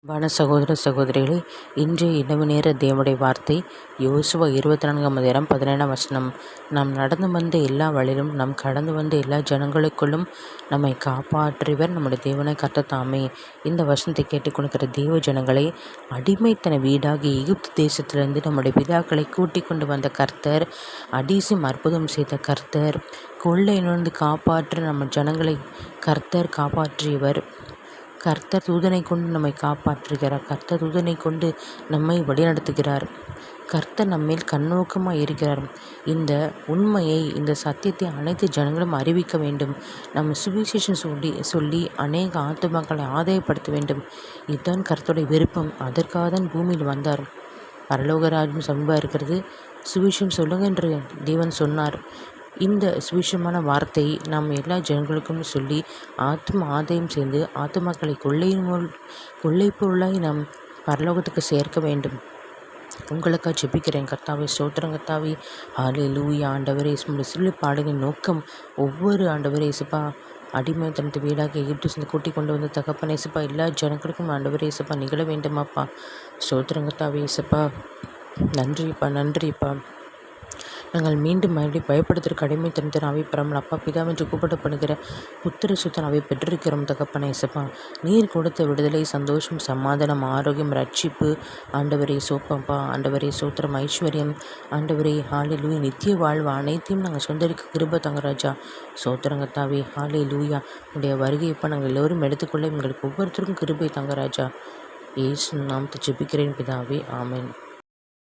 சகோதர சகோதரிகளே, இன்றைய இரவு நேர தேவனுடைய வார்த்தை யோசுவா 24 17 நாம் நடந்து வந்த எல்லா வழியிலும் நாம் கடந்து வந்த எல்லா ஜனங்களுக்குள்ளும் நம்மை காப்பாற்றியவர் நம்முடைய தேவனை கர்த்தர். இந்த வசனத்தை கேட்டுக்கொண்டிருக்கிற தேவ ஜனங்களை, அடிமைத்தன வீடாகி எகிப்து தேசத்திலிருந்து நம்முடைய பிதாக்களை கூட்டிக் கொண்டு வந்த கர்த்தர், அடிசும் அற்புதம் செய்த கர்த்தர், கொள்ளையிலிருந்து காப்பாற்ற நம்ம ஜனங்களை கர்த்தர் காப்பாற்றியவர். கர்த்தர் தூதனை கொண்டு நம்மை காப்பாற்றுகிறார். கர்த்தர் தூதனை கொண்டு நம்மை வழிநடத்துகிறார். கர்த்தர் நம்மேல் கண்ணோக்கமாக இருக்கிறார். இந்த உண்மையை, இந்த சத்தியத்தை அனைத்து ஜனங்களும் அறிவிக்க வேண்டும். நம்ம சுவிசேஷம் சொல்லி அநேக ஆத்துமாக்களை ஆதாயப்படுத்த வேண்டும். இதுதான் கர்த்தருடைய விருப்பம். அதற்காக தான் பூமியில் வந்தார். பரலோக ராஜ்யம் சமீபமாக இருக்கிறது, சுவிசேஷம் சொல்லுங்க என்று தேவன் சொன்னார். இந்த சுவிசேஷமான வார்த்தையை நாம் எல்லா ஜனங்களுக்கும் சொல்லி ஆத்ம ஆதாயம் செய்து ஆத்துமாக்களை கொள்ளை பொருளாய் நாம் பரலோகத்துக்கு சேர்க்க வேண்டும். உங்களுக்காக ஜெபிக்கிறேன். கர்த்தாவே, ஸ்தோத்திரம் கர்த்தாவே. ஹல்லேலூயா. ஆண்டவரே, சிலுவை பாடுகிற நோக்கம் ஒவ்வொரு ஆண்டவரே இயேசுப்பா, அடிமைத்தனத்து வீடாக எகிப்து கூட்டிக் கொண்டு வந்த தகப்பனே இயேசுப்பா, எல்லா ஜனங்களுக்கும் ஆண்டவரே இயேசுப்பா நிகழ வேண்டுமாப்பா. ஸ்தோத்திரம் கர்த்தாவே இயேசுப்பா. நன்றிப்பா, நன்றிப்பா. நாங்கள் மீண்டும் மறுபடியும் பயப்படுத்துகிற அடிமைத்தனத்தின் அவை பெறாமல் அப்பா பிதாவென்று கூப்பிடப்படுகிற புத்திர சுத்தன் அவை பெற்றிருக்கிறோம் தகப்பனே இயேசுப்பா. நீர் கொடுத்த விடுதலை, சந்தோஷம், சமாதானம், ஆரோக்கியம், ரட்சிப்பு ஆண்டவரே சோப்பப்பா, ஆண்டவரே சோத்திரம், ஐஸ்வர்யம் ஆண்டவரே, ஹல்லேலூயா, நித்திய வாழ்வு அனைத்தையும் நாங்கள் சொந்தரிக்க கிருபை தங்க ராஜா. சோத்திரங்கத்தாவே, ஹல்லேலூயா. உடைய வருகை இப்போ நாங்கள் எல்லோரும் எடுத்துக்கொள்ள எங்களுக்கு ஒவ்வொருத்தருக்கும் கிருபை தங்க ராஜா. இயேசு நாமத்தை ஜெபிக்கிறேன் பிதாவே, ஆமென்.